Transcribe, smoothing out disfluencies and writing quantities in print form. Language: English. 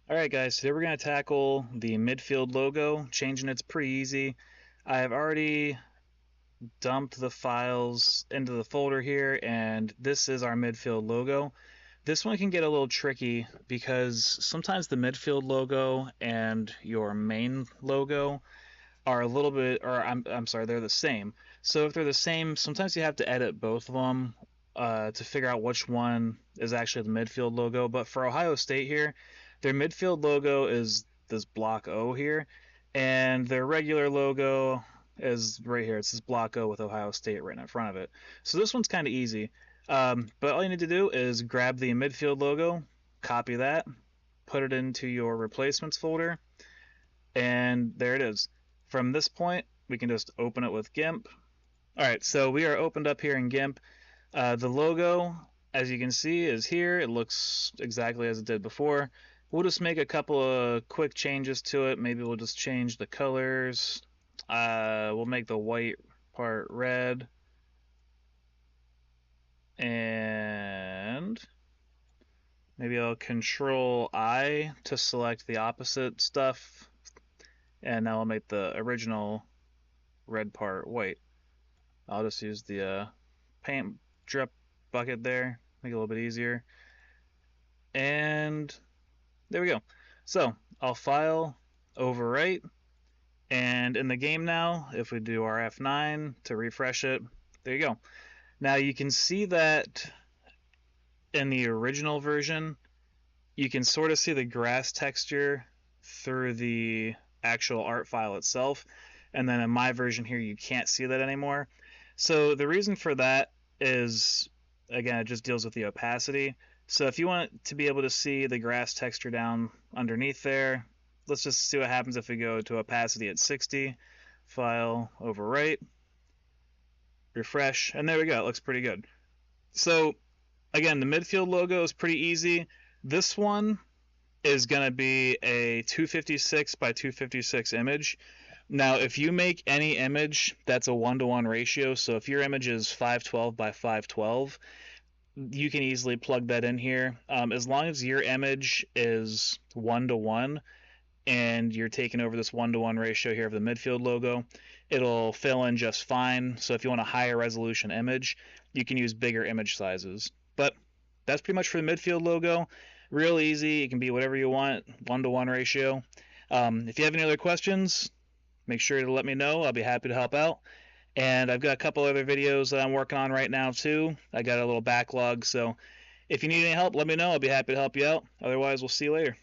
Alright guys, today we're going to tackle the midfield logo. Changing it's pretty easy. I've already dumped the files into the folder here, and this is our midfield logo. This one can get a little tricky because sometimes the midfield logo and your main logo are a little bit, or I'm sorry, they're the same. So if they're the same, sometimes you have to edit both of them to figure out which one is actually the midfield logo. But for Ohio State here, their midfield logo is this block O here, and their regular logo is right here. It's this block O with Ohio State right in front of it. So this one's kind of easy. But all you need to do is grab the midfield logo, copy that, put it into your replacements folder, and there it is. From this point, we can just open it with GIMP. Alright, so we are opened up here in GIMP. The logo, as you can see, is here. It looks exactly as it did before. We'll just make a couple of quick changes to it. Maybe we'll just change the colors. We'll make the white part red. And maybe I'll Control I to select the opposite stuff. And now I'll make the original red part white. I'll just use the paint drip bucket there, make it a little bit easier. And there we go. So I'll file, overwrite, and in the game now, if we do our F9 to refresh it, there you go. Now you can see that in the original version, you can sort of see the grass texture through the actual art file itself, and then in my version here, you can't see that anymore. So the reason for that is, again, it just deals with the opacity. So if you want to be able to see the grass texture down underneath there, let's just see what happens if we go to opacity at 60, file, overwrite, refresh, and there we go. It looks pretty good. So again, the midfield logo is pretty easy. This one is going to be a 256 by 256 image. Now, if you make any image that's a 1-to-1 ratio, so if your image is 512 by 512, you can easily plug that in here. As long as your image is 1-to-1 and you're taking over this 1-to-1 ratio here of the midfield logo, it'll fill in just fine. So if you want a higher resolution image, you can use bigger image sizes. But that's pretty much for the midfield logo. Real easy. It can be whatever you want, 1-to-1 ratio. If you have any other questions, make sure to let me know. I'll be happy to help out. And I've got a couple other videos that I'm working on right now too. I got a little backlog, so if you need any help, let me know. I'll be happy to help you out. Otherwise, we'll see you later.